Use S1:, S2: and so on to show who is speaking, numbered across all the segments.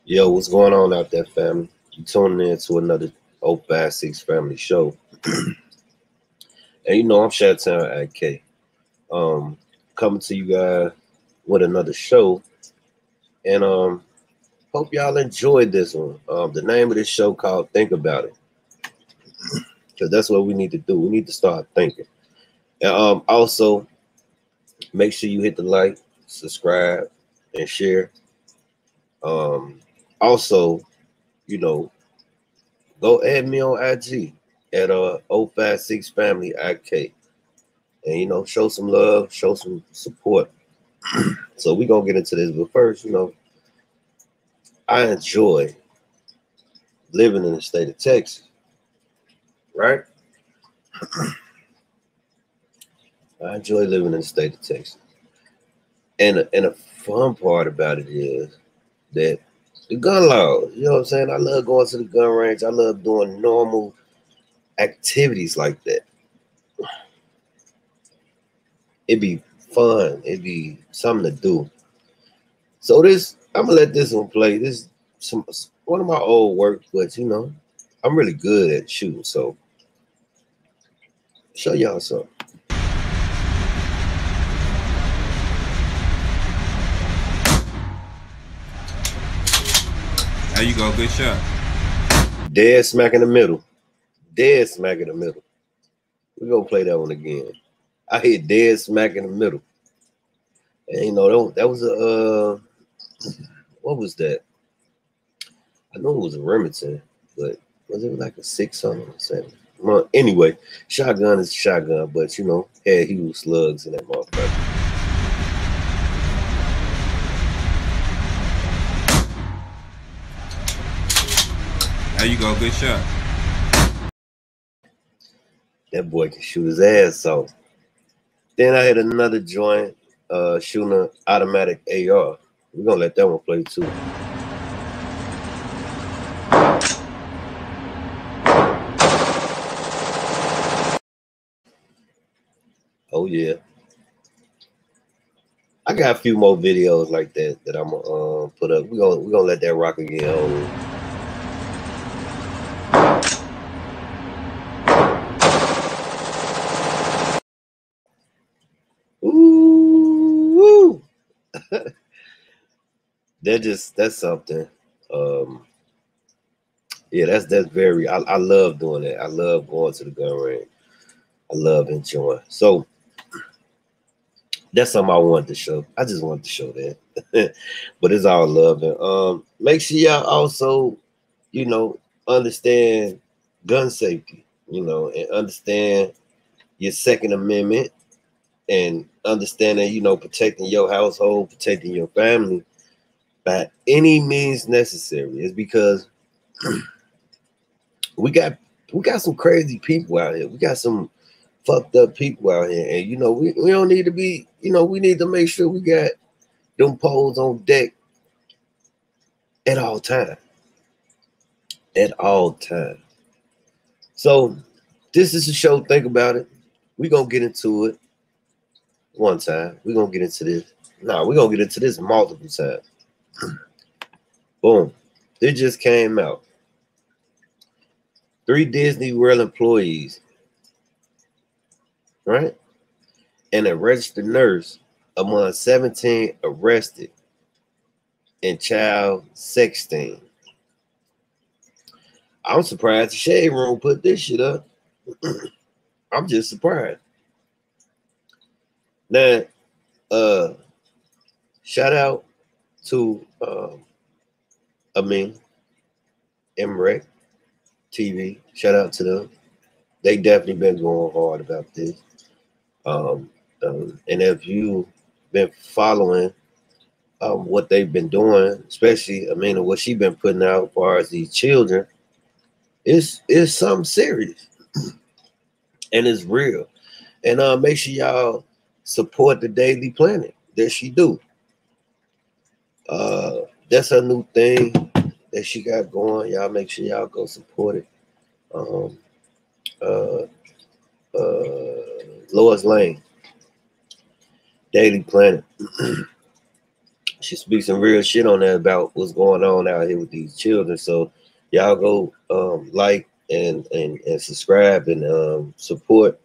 S1: Yo, what's going on out there, family? You tuning in to another 056 Family Show. And you know, I'm Shatown AK. Coming to you guys with another show. And hope y'all enjoyed this one. The name of this show called Think About It. Because that's what we need to do. We need to start thinking. And also make sure you hit the like, subscribe, and share. Um, also, you know, go add me on IG at 056 Family IK. And show some love, show some support. So we gonna get into this, but first, I enjoy living in the state of Texas, right? I enjoy living in the state of Texas, and a fun part about it is that the gun laws. You know what I'm saying? I love going to the gun range. I love doing normal activities like that. It'd be fun. It'd be something to do. So I'm gonna let this one play. This some one of my old work, but I'm really good at shooting. So show y'all something.
S2: There you go, good shot.
S1: Dead smack in the middle. Dead smack in the middle. We're gonna play that one again. I hit dead smack in the middle. And that was what was that? I know it was a Remington, but was it like a 600 or 7? Well, anyway, shotgun is a shotgun, but had huge slugs in that motherfucker.
S2: There you go, good shot.
S1: That boy can shoot his ass off. Then I had another joint shooting an automatic AR. We're gonna let that one play too. Oh yeah. I got a few more videos like that I'm gonna put up. We're gonna let that rock again. Ooh, that's something. Yeah, that's very. I love doing that. I love going to the gun range. I love enjoying. So that's something I wanted to show. I just wanted to show that. But it's all love. And make sure y'all also, understand gun safety, and understand your Second Amendment and understanding, protecting your household, protecting your family by any means necessary. It's because we got some crazy people out here. We got some fucked up people out here, and we don't need to be. We need to make sure we got them poles on deck at all time. At all time. So this is a show. Think about it. We gonna get into it one time. We gonna get into this. Nah, we gonna get into this multiple times. Boom. It just came out. 3 Disney World employees, right? And a registered nurse among 17 arrested in child sexting. I'm surprised the Shade Room put this shit up. I'm just surprised. Now, shout out to MREC TV. Shout out to them. They definitely been going hard about this. And if you've been following what they've been doing, especially what she been putting out as far as these children, it's something serious and it's real. And make sure y'all support the Daily Planet that she do. That's a new thing that she got going. Y'all make sure y'all go support it. Lois Lane, Daily Planet. She speaks some real shit on there about what's going on out here with these children. So y'all go like and subscribe and support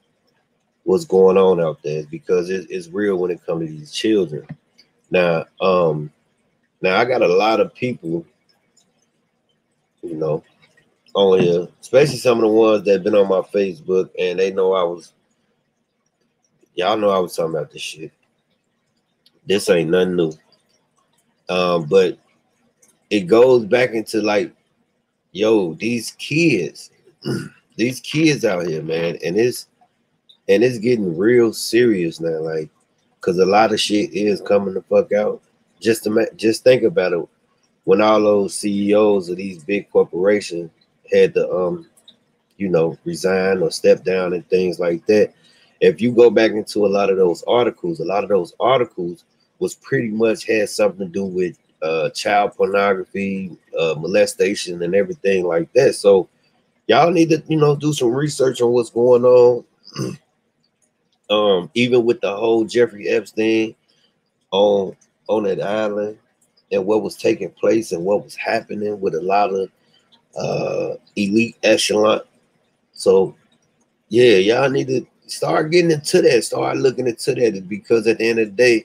S1: what's going on out there, because it's real when it comes to these children. Now I got a lot of people, you know, on here, especially some of the ones that been on my Facebook, and they know y'all know I was talking about this shit. This ain't nothing new. But it goes back into like, yo, these kids out here, man, and it's getting real serious now, like, because a lot of shit is coming the fuck out. Just think about it, when all those CEOs of these big corporations had to resign or step down and things like that. If you go back into a lot of those articles was pretty much had something to do with child pornography, molestation, and everything like that. So y'all need to, do some research on what's going on. Even with the whole Jeffrey Epstein on that island, and what was taking place and what was happening with a lot of elite echelon. So yeah, y'all need to start getting into that, start looking into that, because at the end of the day,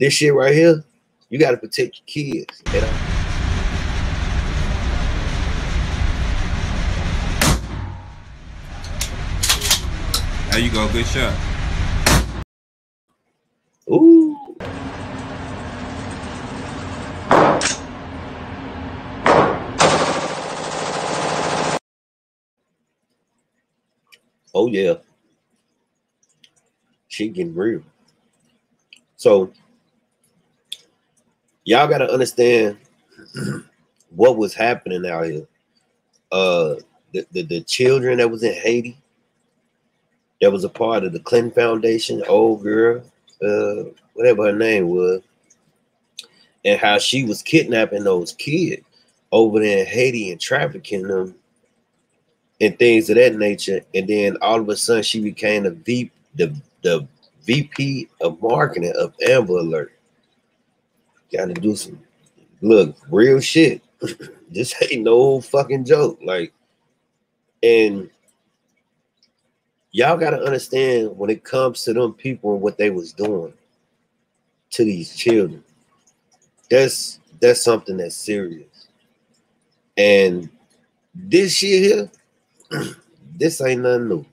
S1: this shit right here, you got to protect your kids.
S2: There you go, good shot.
S1: Ooh. Oh yeah. She getting real. So y'all got to understand what was happening out here. The children that was in Haiti, that was a part of the Clinton Foundation, old girl, whatever her name was, and how she was kidnapping those kids over there in Haiti and trafficking them and things of that nature. And then all of a sudden she became the VP of marketing of Amber Alert. Got to do some real shit. This ain't no fucking joke. Like, and y'all got to understand, when it comes to them people and what they was doing to these children, that's something that's serious. And this shit here, this ain't nothing new.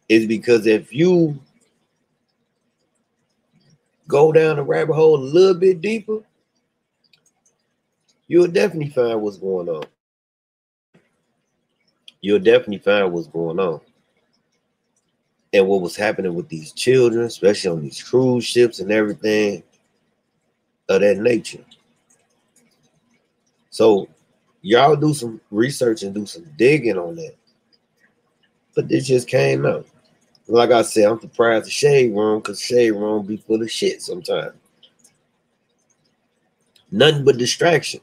S1: It's because if you go down the rabbit hole a little bit deeper, you'll definitely find what's going on. You'll definitely find what's going on. And what was happening with these children, especially on these cruise ships and everything of that nature. So y'all do some research and do some digging on that. But this just came out. Like I said, I'm surprised the Shade Room, because Shade Room be full of shit sometimes. Nothing but distraction.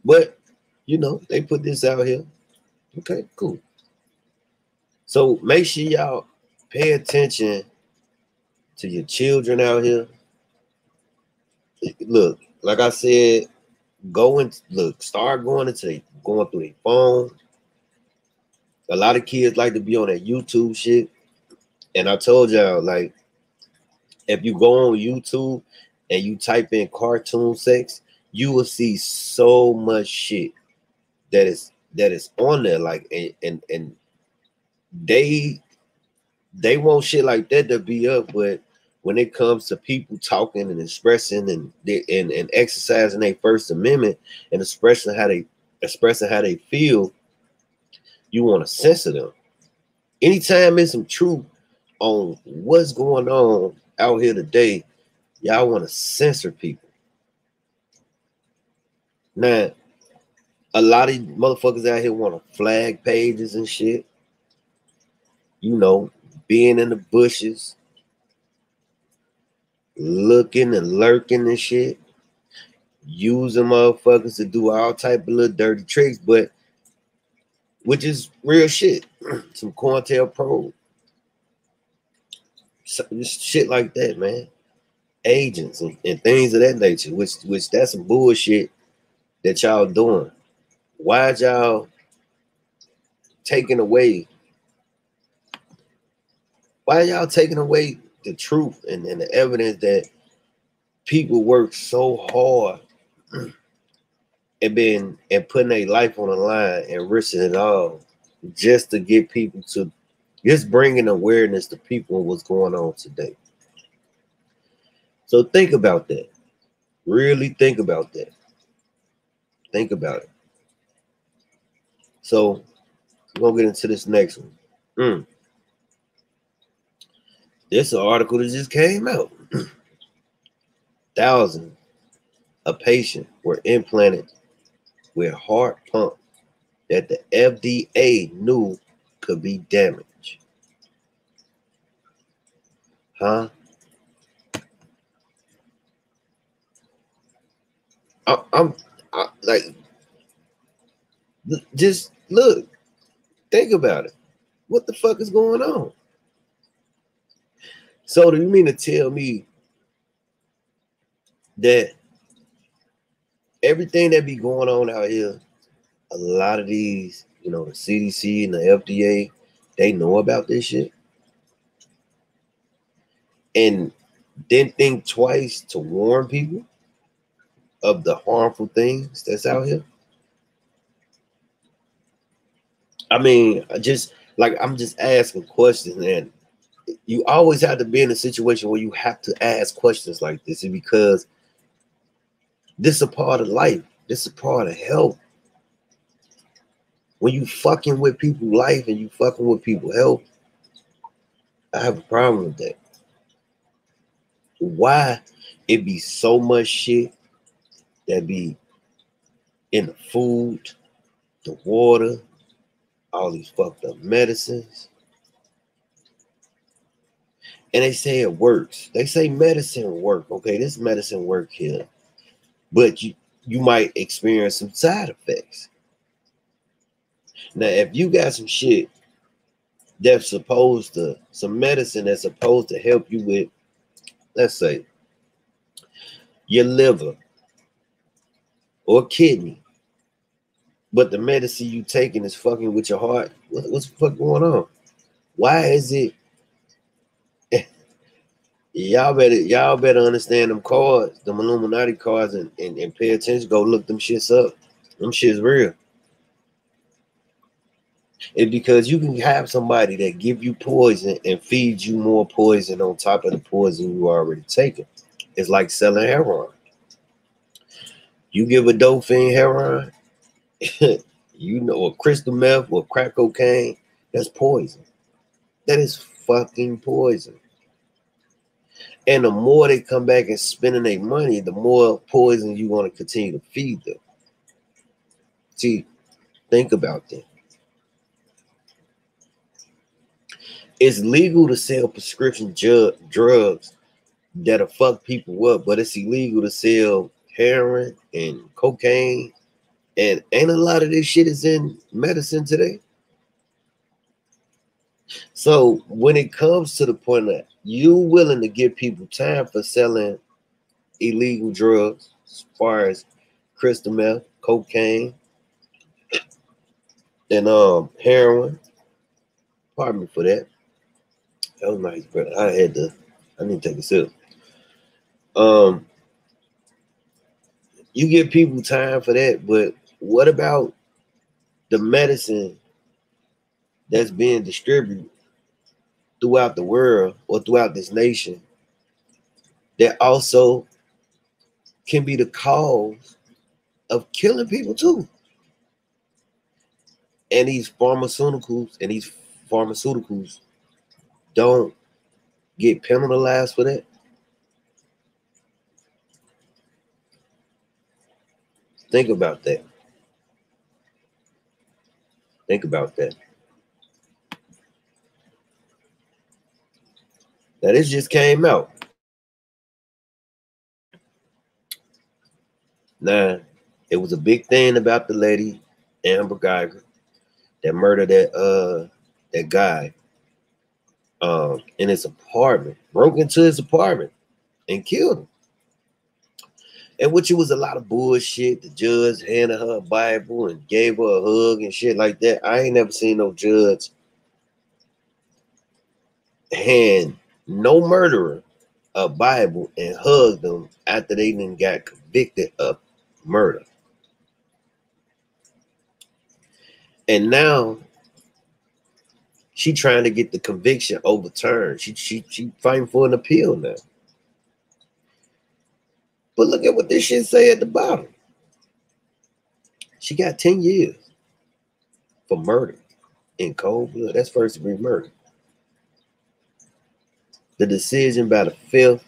S1: But, they put this out here. Okay, cool. So make sure y'all pay attention to your children out here. Look, like I said, start going through their phone. A lot of kids like to be on that YouTube shit. And I told y'all, like, if you go on YouTube and you type in cartoon sex, you will see so much shit that is on there. Like, and they want shit like that to be up, but when it comes to people talking and expressing and exercising their First Amendment and expressing how they feel, you want to censor them. Anytime there's some truth on what's going on out here today, y'all want to censor people. Now, a lot of motherfuckers out here want to flag pages and shit. Being in the bushes, looking and lurking and shit, using motherfuckers to do all type of little dirty tricks, but which is real shit. Some COINTELPRO, shit like that, man. agents and things of that nature, which that's some bullshit that y'all doing. Why y'all taking away? Why y'all taking away the truth and the evidence that people work so hard and putting their life on the line and risking it all just to get people to just bringing awareness to people what's going on today. So think about that. Really think about that. Think about it. So we're gonna get into this next one. This is an article that just came out. Thousands of patients were implanted with heart pump that the FDA knew could be damaged. Huh? I'm like, just look, think about it. What the fuck is going on? So do you mean to tell me that everything that be going on out here, a lot of these, the CDC and the FDA, they know about this shit and didn't think twice to warn people of the harmful things that's out here? I mean, I'm just asking questions, and you always have to be in a situation where you have to ask questions like this, because this is a part of life. This is a part of health. When you fucking with people's life and you fucking with people's health, I have a problem with that. Why it be so much shit that be in the food, the water, all these fucked up medicines? And they say it works. They say medicine work. Okay, this medicine work here. But you might experience some side effects. Now, if you got some shit that's some medicine that's supposed to help you with, let's say, your liver or kidney, but the medicine you taking is fucking with your heart, what's the fuck going on? Why is it? Y'all better understand them cards, them Illuminati cards, and pay attention. Go look them shits up. Them shit's real. It's because you can have somebody that give you poison and feed you more poison on top of the poison you already taken. It's like selling heroin. You give a dope fiend heroin, or crystal meth or crack cocaine, that's poison. That is fucking poison. And the more they come back and spending their money, the more poison you want to continue to feed them. See, think about that. It's legal to sell prescription drugs that'll fuck people up, but it's illegal to sell heroin and cocaine. And ain't a lot of this shit is in medicine today. So when it comes to the point that you willing to give people time for selling illegal drugs, as far as crystal meth, cocaine, and heroin, pardon me for that. That was nice, brother. I need to take a sip. You give people time for that, but what about the medicine that's being distributed throughout the world or throughout this nation that also can be the cause of killing people too? And these pharmaceuticals don't get penalized for that? Think about that. Think about that. Now, this just came out. Now, it was a big thing about the lady, Amber Geiger, that murdered that guy in his apartment, broke into his apartment and killed him. And which it was a lot of bullshit. The judge handed her a Bible and gave her a hug and shit like that. I ain't never seen no judge hand no murderer a Bible and hug them after they then got convicted of murder. And now she trying to get the conviction overturned. She fighting for an appeal now. But look at what this shit say at the bottom. She got 10 years for murder in cold blood. That's first degree murder. The decision by the 5th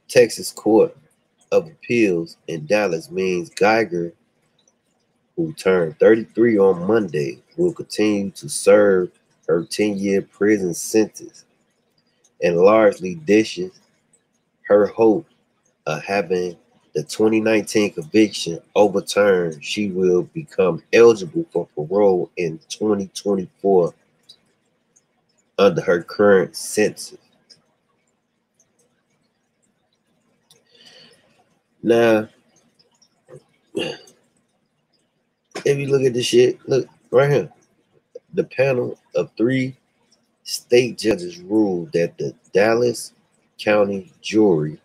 S1: Texas Court of Appeals in Dallas means Geiger, who turned 33 on Monday, will continue to serve her 10-year prison sentence and largely dishes her hope of having the 2019 conviction overturned. She will become eligible for parole in 2024 under her current sentence. Now, if you look at this shit, look right here. The panel of 3 state judges ruled that the Dallas County jury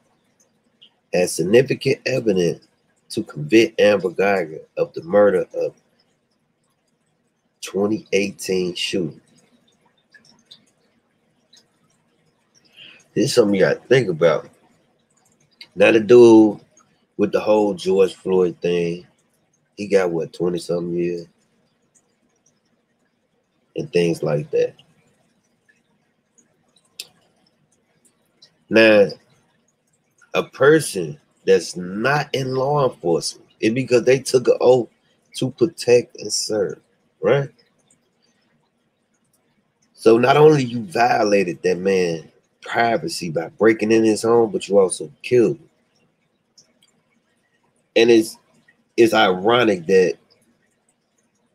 S1: has significant evidence to convict Amber Geiger of the murder of 2018 shooting. This is something you got to think about. Now, the dude with the whole George Floyd thing, he got what, 20-something years? And things like that. Now, a person that's not in law enforcement, it's because they took an oath to protect and serve, right? So not only you violated that man's privacy by breaking in his home, but you also killed him. And it's ironic that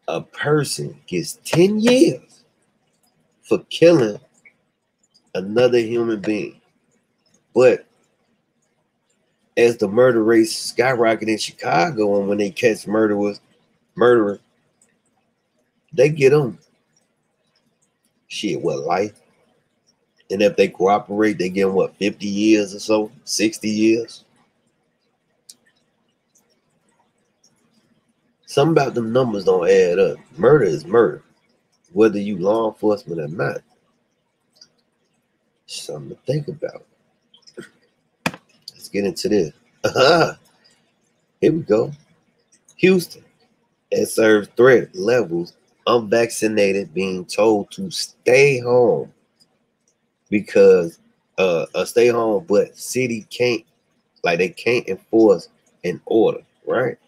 S1: a person gets 10 years for killing another human being. But as the murder rate skyrocketed in Chicago, and when they catch murderers, they get them life. And if they cooperate, they get them 50 years or so, 60 years. Something about them numbers don't add up. Murder is murder, whether you law enforcement or not. Something to think about. Let's get into this. Here we go. Houston has served threat levels unvaccinated being told to stay home because stay home, but city can't, they can't enforce an order, right?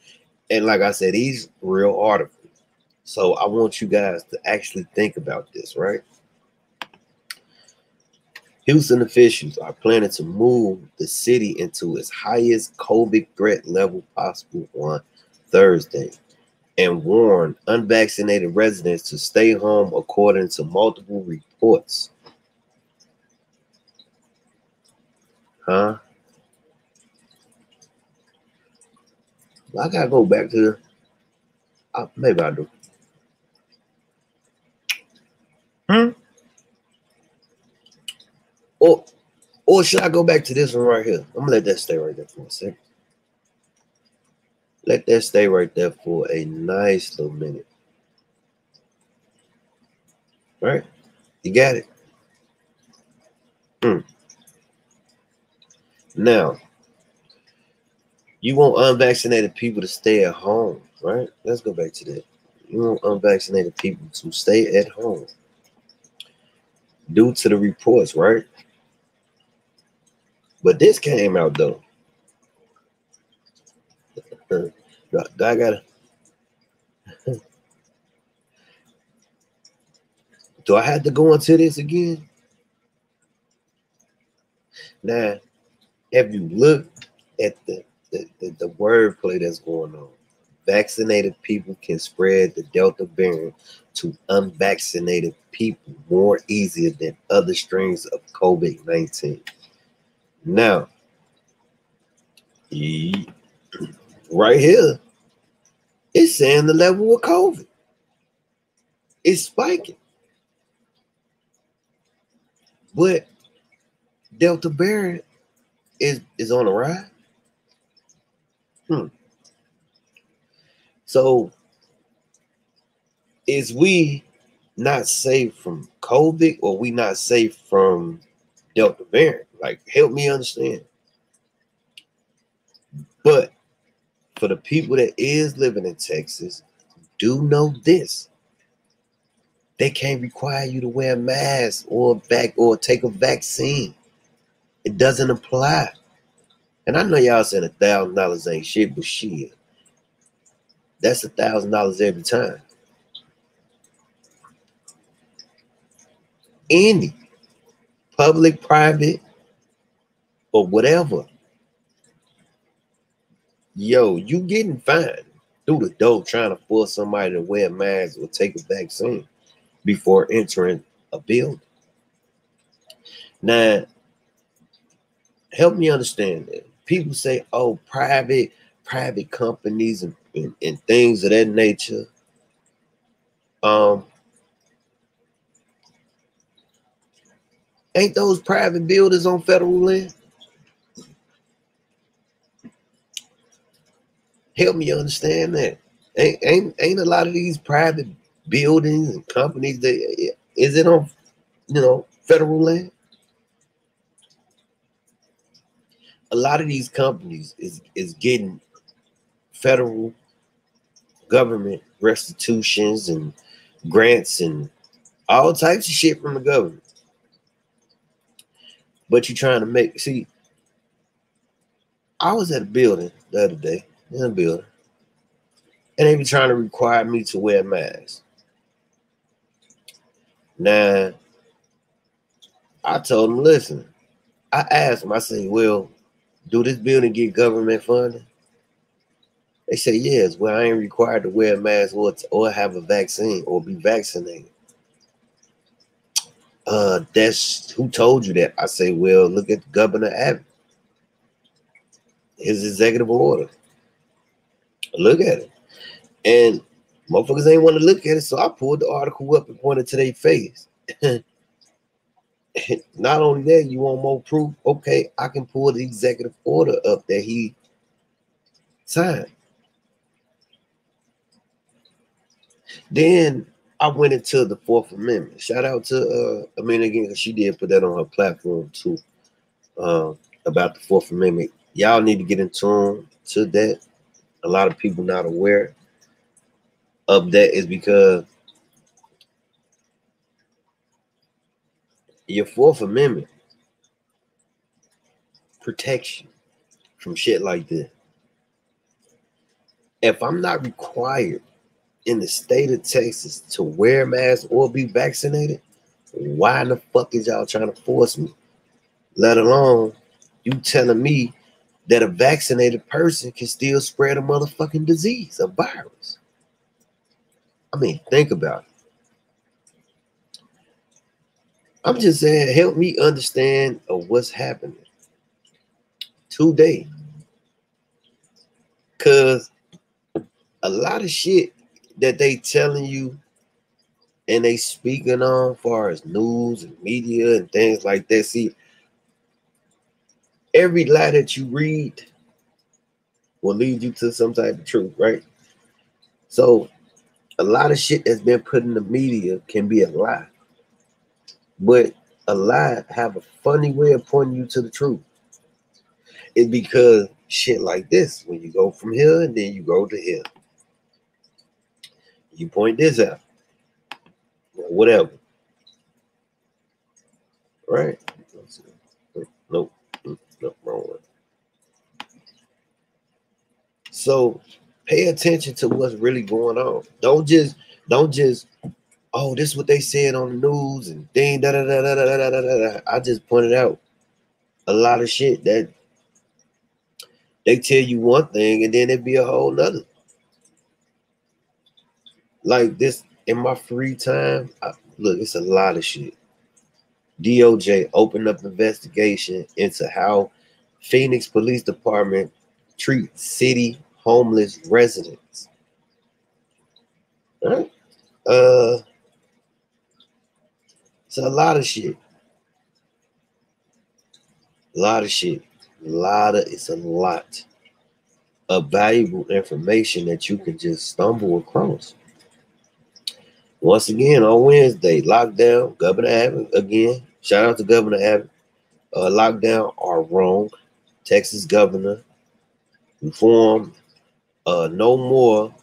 S1: And like I said, these real articles. So I want you guys to actually think about this, right? Houston officials are planning to move the city into its highest COVID threat level possible on Thursday and warn unvaccinated residents to stay home according to multiple reports. Huh? I gotta go back to maybe I do. Or should I go back to this one right here? I'm gonna let that stay right there for a second. Let that stay right there for a nice little minute. All right? You got it? Now, you want unvaccinated people to stay at home, right? Let's go back to that. You want unvaccinated people to stay at home due to the reports, right? But this came out though. I gotta. Do I have to go into this again? Now, have you looked at the wordplay that's going on? Vaccinated people can spread the Delta variant to unvaccinated people more easier than other strains of COVID-19. Now, Right here, it's saying the level of COVID is spiking. But Delta variant is on the rise. So is we not safe from COVID, or we not safe from Delta variant? Like, help me understand. But for the people that is living in Texas, do know this: they can't require you to wear a mask or take a vaccine. It doesn't apply. And I know y'all saying $1,000 ain't shit, but shit, that's $1,000 every time. Any public, private, or whatever, yo, you getting fined through the door trying to force somebody to wear a mask or take a vaccine before entering a building. Now, help me understand that. People say, oh, private companies and things of that nature. Ain't those private buildings on federal land? Help me understand that. Ain't a lot of these private buildings and companies that is it on federal land? A lot of these companies is getting federal government restitutions and grants and all types of shit from the government. But you're trying to see, I was at a building the other day, and they be trying to require me to wear a mask. Now, I told them, listen, I asked them, I said, well, do this building get government funding? They say, yes. Well, I ain't required to wear a mask or have a vaccine or be vaccinated. That's who told you that? I say, well, look at Governor Abbott. His executive order. Look at it. And motherfuckers ain't want to look at it, so I pulled the article up and pointed to their face. Not only that, you want more proof? Okay, I can pull the executive order up that he signed. Then I went into the Fourth Amendment. Shout out to Amanda again, because she did put that on her platform too, about the Fourth Amendment. Y'all need to get in tune to that. A lot of people not aware of that is because your Fourth Amendment protection from shit like this. If I'm not required in the state of Texas to wear masks or be vaccinated, why in the fuck is y'all trying to force me? Let alone you telling me that a vaccinated person can still spread a motherfucking disease, a virus. I mean, think about it. I'm just saying, help me understand what's happening today. Because a lot of shit that they telling you and they speaking on as far as news and media and things like that. See, every lie that you read will lead you to some type of truth, right? So a lot of shit that's been put in the media can be a lie. But a lie have a funny way of pointing you to the truth. It's because shit like this, when you go from here and then you go to here, you point this out, whatever, right? Nope, wrong one. So pay attention to what's really going on. Don't just, oh, this is what they said on the news and thing, da da da da da da da da. I just pointed out a lot of shit that they tell you one thing and then it be a whole nother. Like this, in my free time, look, it's a lot of shit. DOJ opened up investigation into how Phoenix Police Department treat city homeless residents. All right? It's a lot of shit. A lot of shit. It's a lot of valuable information that you can just stumble across. Once again, on Wednesday, lockdown, Governor Abbott, again, shout out to Governor Abbott. Lockdown are wrong. Texas governor reform, no more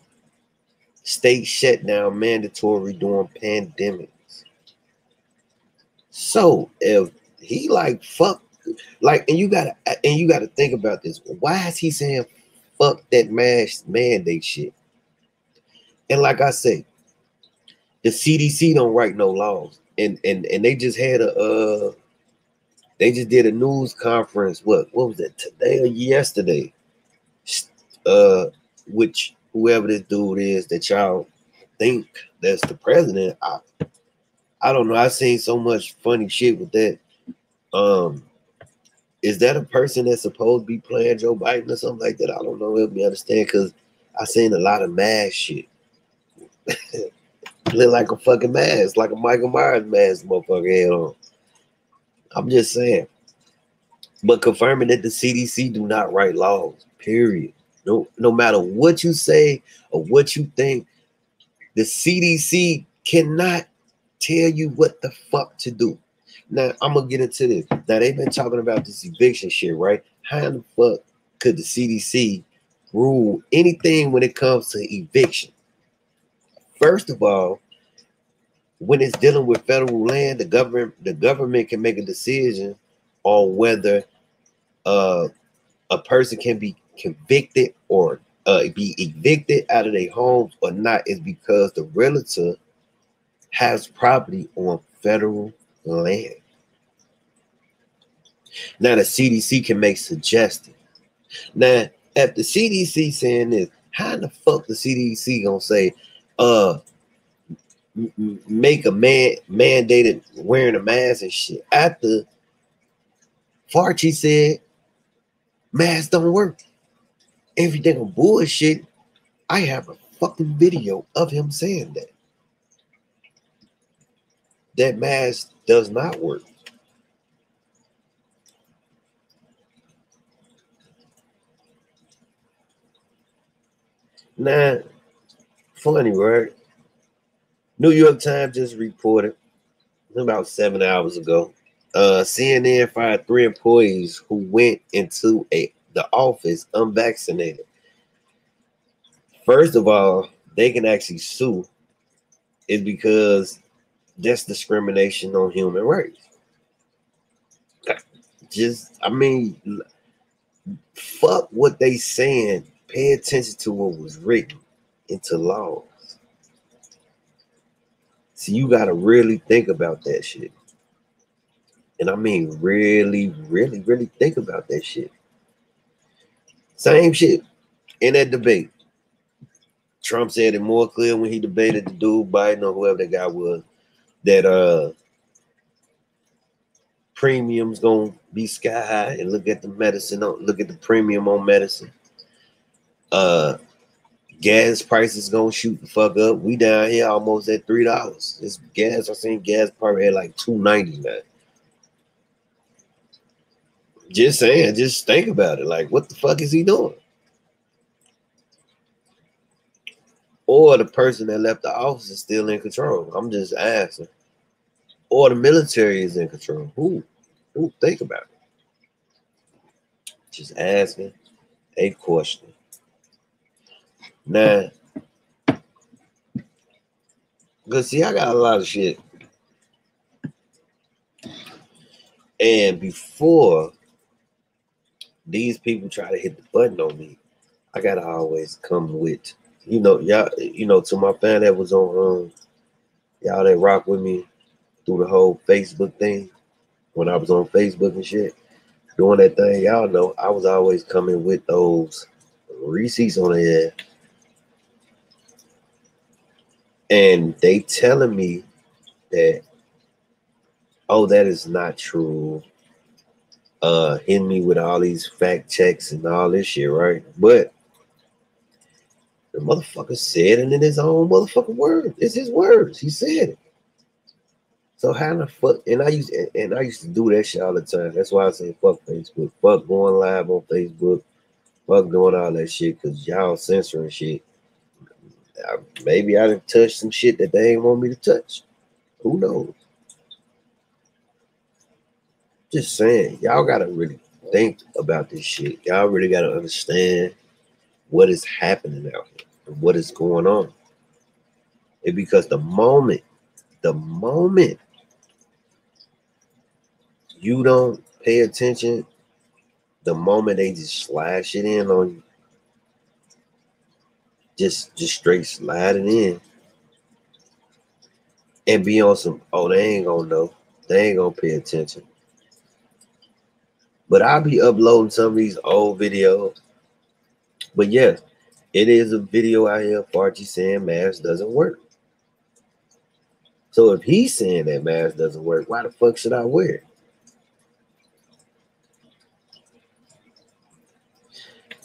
S1: state shutdown mandatory during pandemics. So if he like fuck, like, and you gotta think about this. Why is he saying fuck that mask mandate shit? And like I say, the CDC don't write no laws, and they just had they just did a news conference. What was it, today or yesterday? Which whoever this dude is that y'all think that's the president, I don't know. I've seen so much funny shit with that. Is that a person that's supposed to be playing Joe Biden or something like that? I don't know. Help me understand, because I seen a lot of mask shit. Look like a fucking mask, like a Michael Myers mask, motherfucker had on. I'm just saying. But confirming that the CDC do not write laws, period. No matter what you say or what you think, the CDC cannot tell you what the fuck to do. Now, I'm going to get into this. Now, they've been talking about this eviction shit, right? How the fuck could the CDC rule anything when it comes to eviction? First of all, when it's dealing with federal land, the government can make a decision on whether a person can be convicted or be evicted out of their homes or not, is because the relative has property on federal land. Now the CDC can make suggestions. Now, if the CDC saying this, how the fuck the CDC gonna say, make a man mandated wearing a mask and shit after Fauci said masks don't work? Everything on bullshit. I have a fucking video of him saying that mask does not work. Now, funny, right? New York Times just reported about 7 hours ago. CNN fired 3 employees who went into the office unvaccinated. First of all, they can actually sue. It's because that's discrimination on human rights. Fuck what they saying. Pay attention to what was written into laws. So you got to really think about that shit. And I mean, really, really, really think about that shit. Same shit in that debate. Trump said it more clear when he debated the dude Biden or whoever that guy was, that premiums gonna be sky high, and look at the medicine, look at the premium on medicine. Gas prices gonna shoot the fuck up. We down here almost at $3. This gas, I seen gas probably at like $2.90 now. Just saying, just think about it. Like, what the fuck is he doing? Or the person that left the office is still in control. I'm just asking. Or the military is in control. Who think about it? Just asking a question. Now, because see, I got a lot of shit. And before these people try to hit the button on me, I gotta always come with, y'all, to my fan that was on y'all that rock with me through the whole Facebook thing. When I was on Facebook and shit, doing that thing, y'all know I was always coming with those receipts on the head. And they telling me that, oh, that is not true. hitting me with all these fact checks and all this shit, right? But the motherfucker said it in his own motherfucking words. It's his words. He said it. So how the fuck? And I used to do that shit all the time. That's why I say fuck Facebook, fuck going live on Facebook, fuck doing all that shit, cause y'all censoring shit. Maybe I done touched some shit that they ain't want me to touch. Who knows? Just saying, y'all gotta really think about this shit. Y'all really gotta understand what is happening out here and what is going on. It's because the moment you don't pay attention, the moment they just slide shit in on you, just straight slide it in and be on some, oh, they ain't gonna know. They ain't gonna pay attention. But I'll be uploading some of these old videos. But yeah, it is a video out here of Archie saying mask doesn't work. So if he's saying that mask doesn't work, why the fuck should I wear it?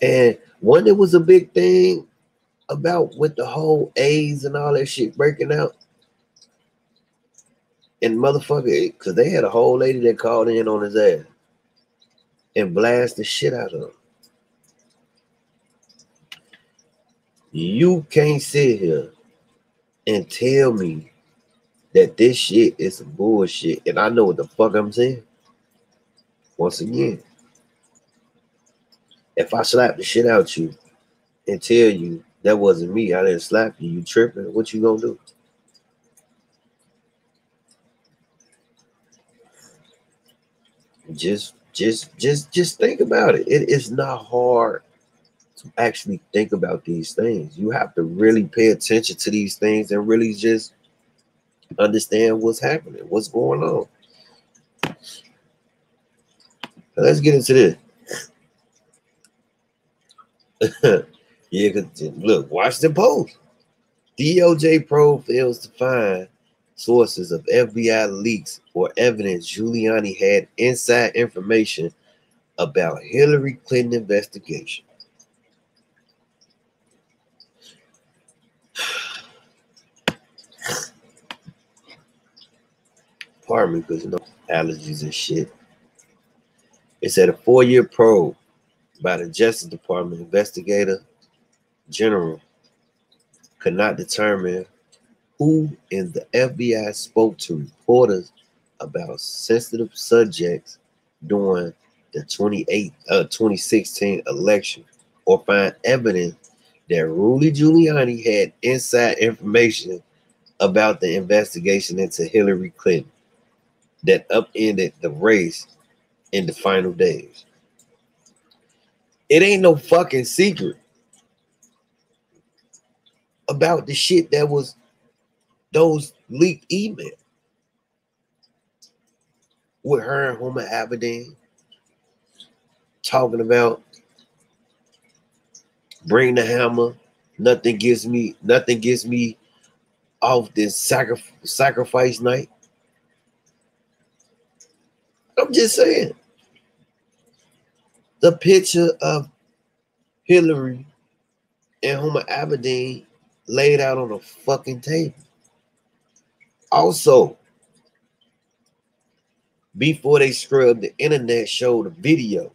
S1: And one, it was a big thing about with the whole AIDS and all that shit breaking out. And motherfucker, because they had a whole lady that called in on his ass and blasted the shit out of him. You can't sit here and tell me that this shit is some bullshit. And I know what the fuck I'm saying. Once again, if I slap the shit out you and tell you that wasn't me, I didn't slap you, you tripping, what you gonna do? Just think about it. It is not hard to actually think about these things. You have to really pay attention to these things and really just understand what's happening, what's going on. Now let's get into this. Yeah, look, Washington Post. DOJ probe fails to find sources of FBI leaks or evidence Giuliani had inside information about Hillary Clinton investigation. Pardon me, because allergies and shit. It said a 4-year probe by the Justice Department investigator general could not determine who in the FBI spoke to reporters about sensitive subjects during the 2016 election or find evidence that Rudy Giuliani had inside information about the investigation into Hillary Clinton that upended the race in the final days. It ain't no fucking secret about the shit that was those leaked emails with her and Huma Abedin talking about bring the hammer. Nothing gets me off this sacrifice night. I'm just saying. The picture of Hillary and Huma Abedin laid out on a fucking table. Also, before they scrubbed the internet, showed a video.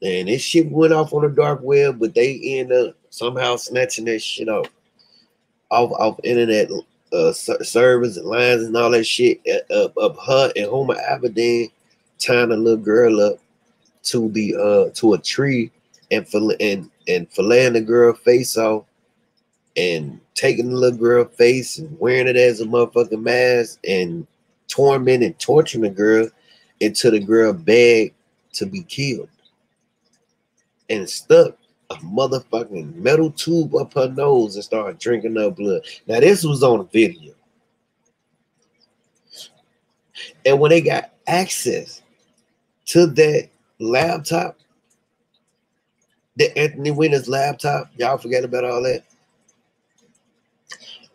S1: And this shit went off on the dark web, but they end up somehow snatching that shit off internet servers and lines and all that shit of her and Huma Abedin tying a little girl up to a tree and filleting the girl face off and taking the little girl face and wearing it as a motherfucking mask and tormenting, torturing the girl until the girl begged to be killed and stuck a motherfucking metal tube up her nose and started drinking her blood. Now this was on a video. And when they got access to that laptop, the Anthony Weiner's laptop, y'all forget about all that.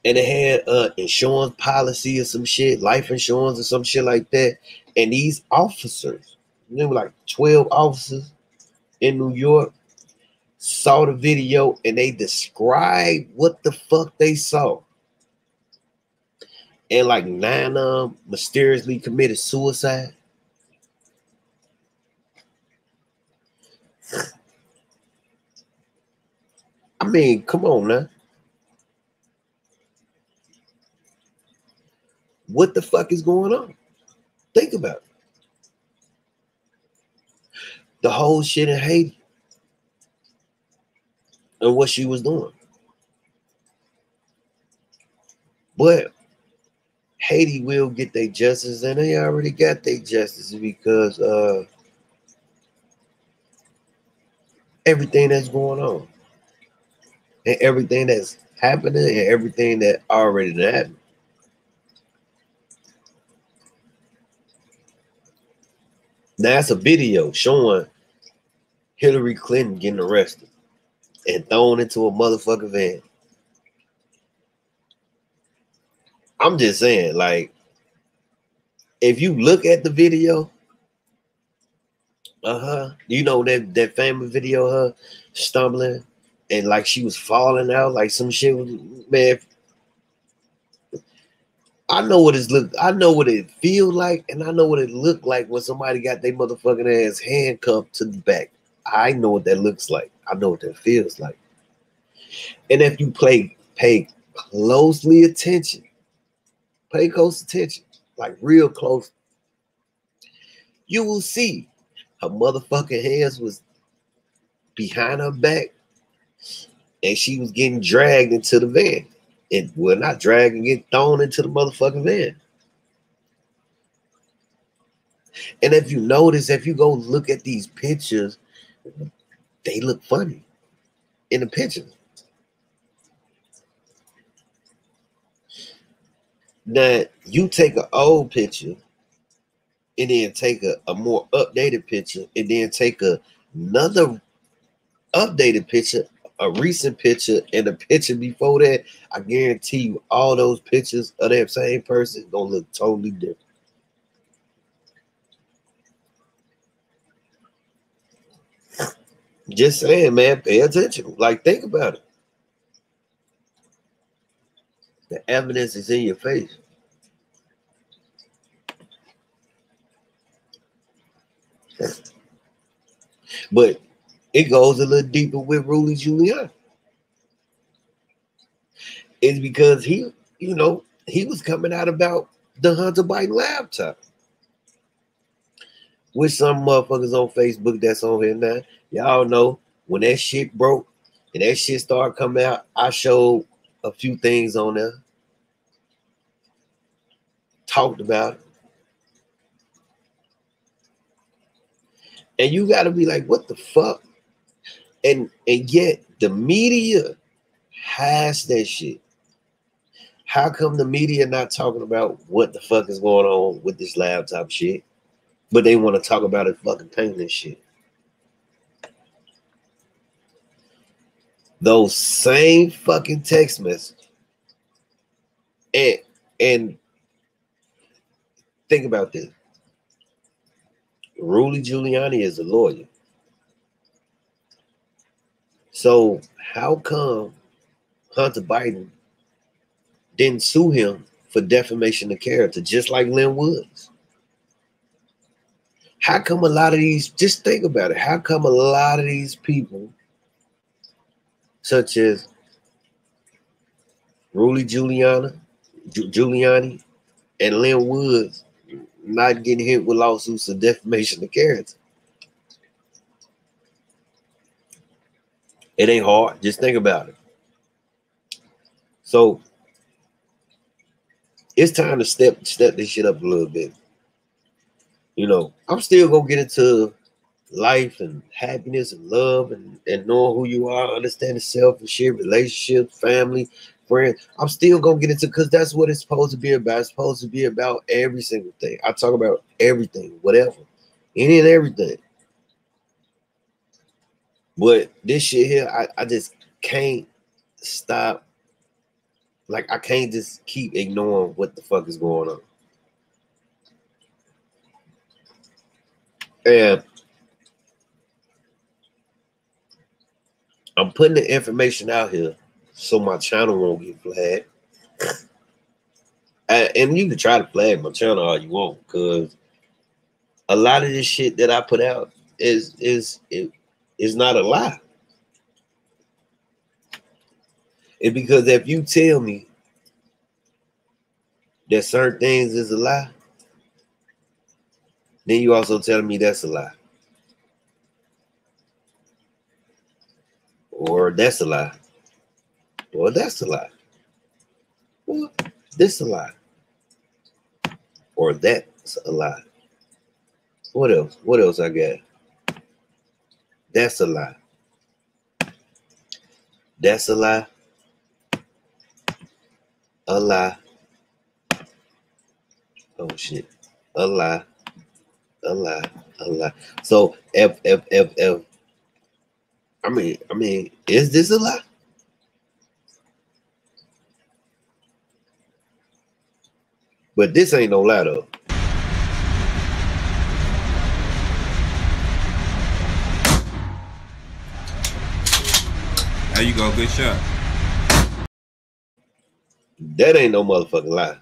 S1: And it had insurance policy or some shit, life insurance or some shit like that. And these officers there were like 12 officers in New York saw the video and they described what the fuck they saw. And like 9 of them mysteriously committed suicide. I mean, come on now. What the fuck is going on? Think about it. The whole shit in Haiti and what she was doing. But Haiti will get their justice, and they already got their justice because everything that's going on and everything that's happening and everything that already happened. Now, that's a video showing Hillary Clinton getting arrested and thrown into a motherfucking van. I'm just saying, like, if you look at the video, you know that famous video, her stumbling and like she was falling out, like some shit was, man. I know what it feels like, and I know what it looked like when somebody got their motherfucking ass handcuffed to the back. I know what that looks like. I know what that feels like. And if you pay closely attention, pay close attention, like real close, you will see her motherfucking hands was behind her back, and she was getting dragged into the van. And well, not dragged, get thrown into the motherfucking van. And if you notice, if you go look at these pictures, they look funny in the pictures. Now, you take an old picture and then take a more updated picture and then take another updated picture, a recent picture, and a picture before that, I guarantee you all those pictures of that same person gonna look totally different. Just saying, man, pay attention. Like, think about it. The evidence is in your face. But it goes a little deeper with Rudy Giuliani. It's because he was coming out about the Hunter Biden laptop. With some motherfuckers on Facebook that's on here now. Y'all know when that shit broke and that shit started coming out, I showed a few things on there. Talked about it. And you gotta be like, what the fuck? And yet the media has that shit. How come the media not talking about what the fuck is going on with this laptop shit? But they want to talk about it fucking painting shit. Those same fucking text messages. And think about this. Rudy Giuliani is a lawyer. So how come Hunter Biden didn't sue him for defamation of character, just like Lynn Woods? How come a lot of these, just think about it, how come a lot of these people, such as Rudy Giuliani and Lynn Woods, not getting hit with lawsuits of defamation of character? It ain't hard. Just think about it. So it's time to step this shit up a little bit. You know, I'm still gonna get into life and happiness and love and knowing who you are, understanding self and shit, relationships, family, friends. I'm still gonna get into, because that's what it's supposed to be about. It's supposed to be about every single thing. I talk about everything, whatever, any and everything. But this shit here, I just can't stop. Like, I can't just keep ignoring what the fuck is going on. And I'm putting the information out here so my channel won't get flagged. And you can try to flag my channel all you want, because a lot of this shit that I put out is not a lie. It's because if you tell me that certain things is a lie, then you also telling me that's a lie. Or that's a lie. Or that's a lie. Or this a lie. Or that's a lie. What else? What else I got? That's a lie. That's a lie. A lie. Oh shit. A lie. A lie. A lie. So if I mean, is this a lie? But this ain't no lie though.
S2: There you go, good shot.
S1: That ain't no motherfucking lie.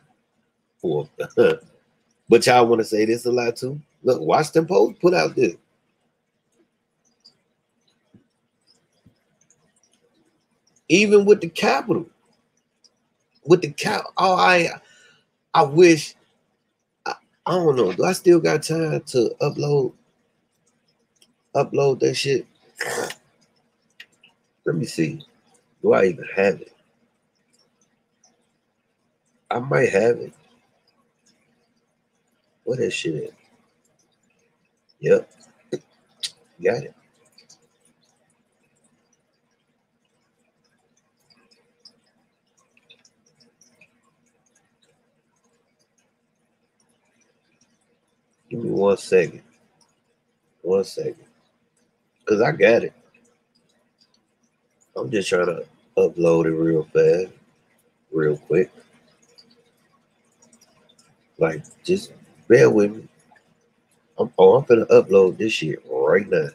S1: But y'all want to say this a lie too? Look, Washington Post put out this. Even with the Capitol. With the I wish, I don't know. Do I still got time to upload that shit? Let me see. Do I even have it? I might have it. What that shit is? Yep. Got it. Give me 1 second. 1 second. Because I got it. I'm just trying to upload it real fast. Real quick. Like, just bear with me. I'm finna upload this shit right now.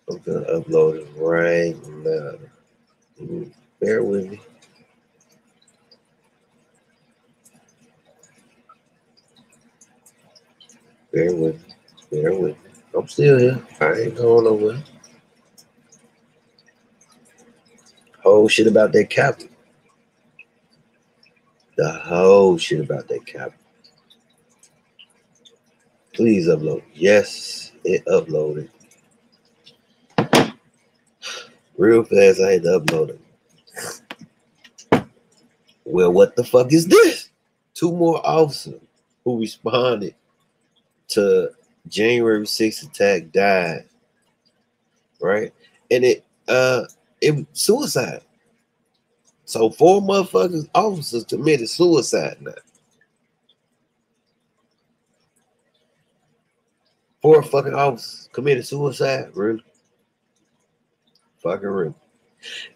S1: I'm gonna upload it right now. Bear with me. Bear with me. Bear with me. I'm still here. I ain't going nowhere. Whole shit about that Capitol. The whole shit about that Capitol. Please upload. Yes, it uploaded. Real fast, I had to upload it. Well, what the fuck is this? 2 more officers who responded to January 6th attack died. Right? And it was suicide. So 4 motherfuckers, officers committed suicide now. 4 fucking officers committed suicide, really? Fucking real.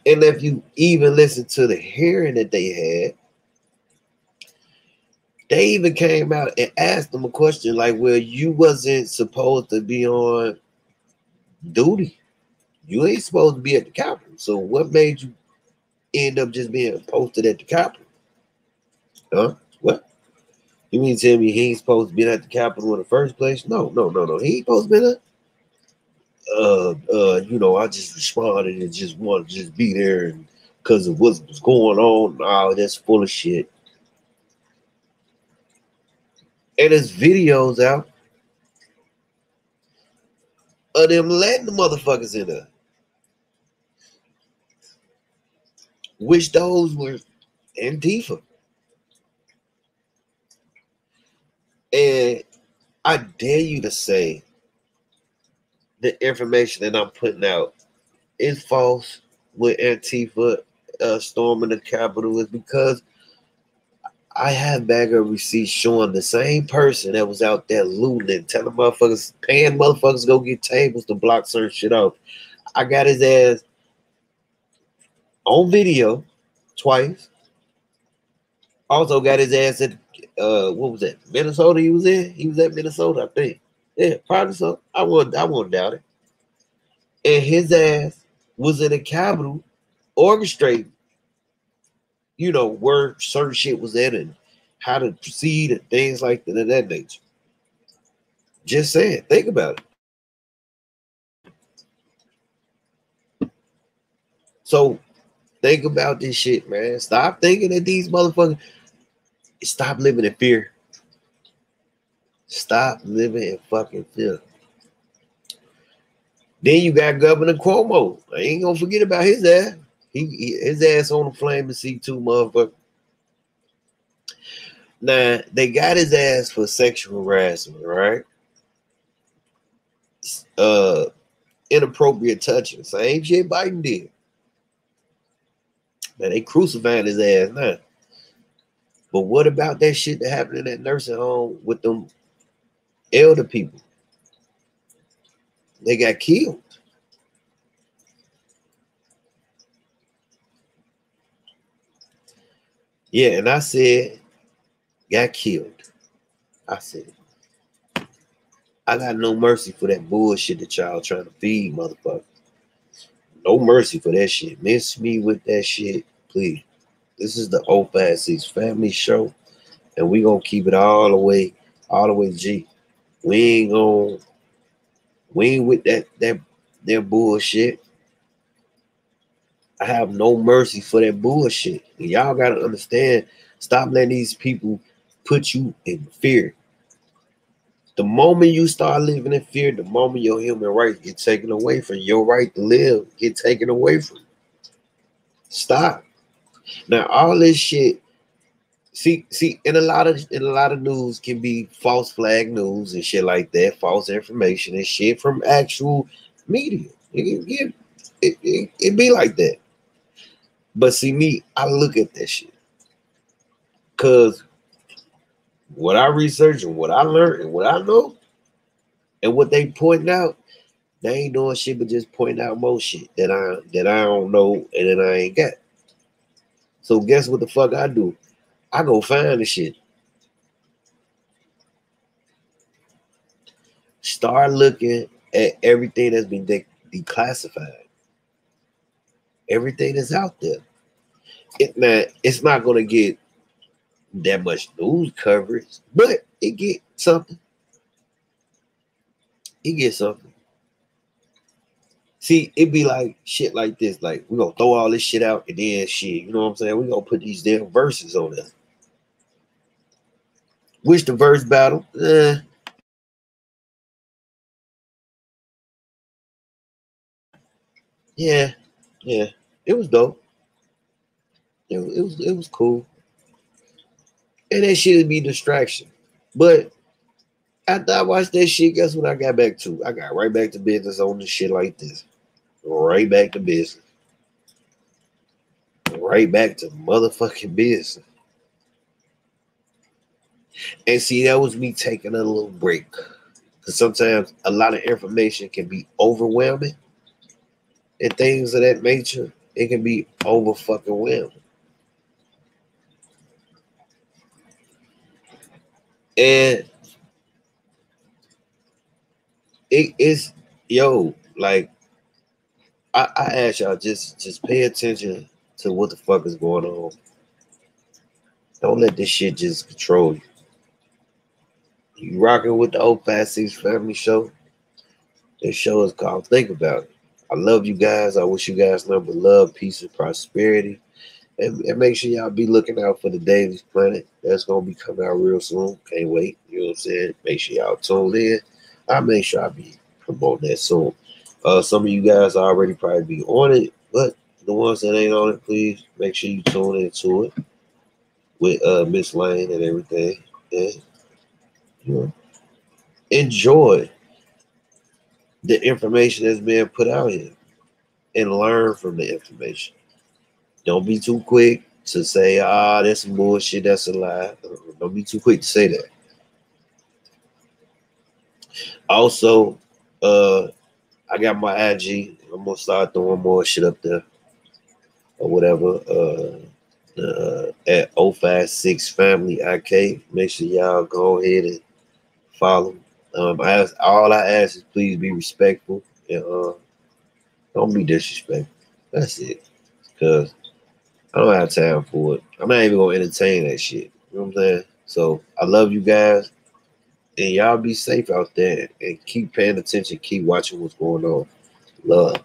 S1: And if you even listen to the hearing that they had, they even came out and asked them a question like, well, you wasn't supposed to be on duty. You ain't supposed to be at the Capitol. So what made you end up just being posted at the Capitol? Huh? What? You mean tell me he ain't supposed to be at the Capitol in the first place? No. He ain't supposed to be there. I just responded and just wanted to just be there and because of what was going on. Oh, that's full of shit. And there's videos out of them letting the motherfuckers in there. Which those were Antifa. And I dare you to say the information that I'm putting out is false with Antifa storming the Capitol is because I have bag of receipts showing the same person that was out there looting and telling motherfuckers, paying motherfuckers to go get tables to block certain shit off. I got his ass on video twice. Also got his ass at what was that? Minnesota he was in? He was at Minnesota, I think. Yeah, probably so. I won't doubt it. And his ass was in the Capitol orchestrating, where certain shit was at and how to proceed and things like that of that nature. Just saying, think about it. So think about this shit, man. Stop thinking that these motherfuckers stop living in fear. Stop living in fucking fear. Then you got Governor Cuomo. I ain't gonna forget about his ass. His ass on the flame to see two motherfuckers. Now they got his ass for sexual harassment, right? Inappropriate touching. Same shit Biden did. Now they crucifying his ass now. But what about that shit that happened in that nursing home with them elder people? They got killed. Yeah, and I said, got killed. I said, I got no mercy for that bullshit that y'all trying to feed, motherfucker. No mercy for that shit. Miss me with that shit, please. This is the Old Fast Six Family Show, and we gonna keep it all the way G. We ain't with that bullshit. I have no mercy for that bullshit. And y'all gotta understand, stop letting these people put you in fear. The moment you start living in fear, the moment your human rights get taken away from you, your right to live get taken away from you. Stop. Now all this shit, see, and a lot of news can be false flag news and shit like that, false information and shit from actual media. It be like that. But see me, I look at that shit. Cause what I research and what I learned and what I know and what they point out, they ain't doing shit but just pointing out more shit that I don't know and that I ain't got. So guess what the fuck I do? I go find the shit. Start looking at everything that's been declassified. Everything that's out there. It's not gonna get that much news coverage, but it get something. It gets something. See, it be like shit like this. Like, we're gonna throw all this shit out and then shit, you know what I'm saying? We're gonna put these damn verses on there. Wish the verse battle. Yeah. It was dope. It was cool. And that shit would be distraction. But after I watched that shit, guess what I got back to? I got right back to business on this shit like this. Right back to business. Right back to motherfucking business. And see, that was me taking a little break. Because sometimes a lot of information can be overwhelming and things of that nature. It can be over fucking whelming. And it is, like, I ask y'all, just pay attention to what the fuck is going on. Don't let this shit just control you. You rocking with the Old Fast Six Family Show. This show is called Think About It. I love you guys. I wish you guys nothing but love, peace, and prosperity. And make sure y'all be looking out for the Davis Planet. That's going to be coming out real soon. Can't wait. You know what I'm saying? Make sure y'all tune in. I'll make sure I be promoting that soon. Some of you guys already probably be on it, but the ones that ain't on it, please make sure you tune into it with Miss Lane and everything. And enjoy the information that's being put out here and learn from the information. Don't be too quick to say, that's some bullshit, that's a lie. Don't be too quick to say that. Also, I got my IG. I'm gonna start throwing more shit up there or whatever. at 056 Family IK. Make sure y'all go ahead and follow. All I ask is please be respectful and don't be disrespectful. That's it. Cause I don't have time for it. I'm not even gonna entertain that shit. You know what I'm saying? So I love you guys, and y'all be safe out there and keep paying attention. Keep watching what's going on. Love.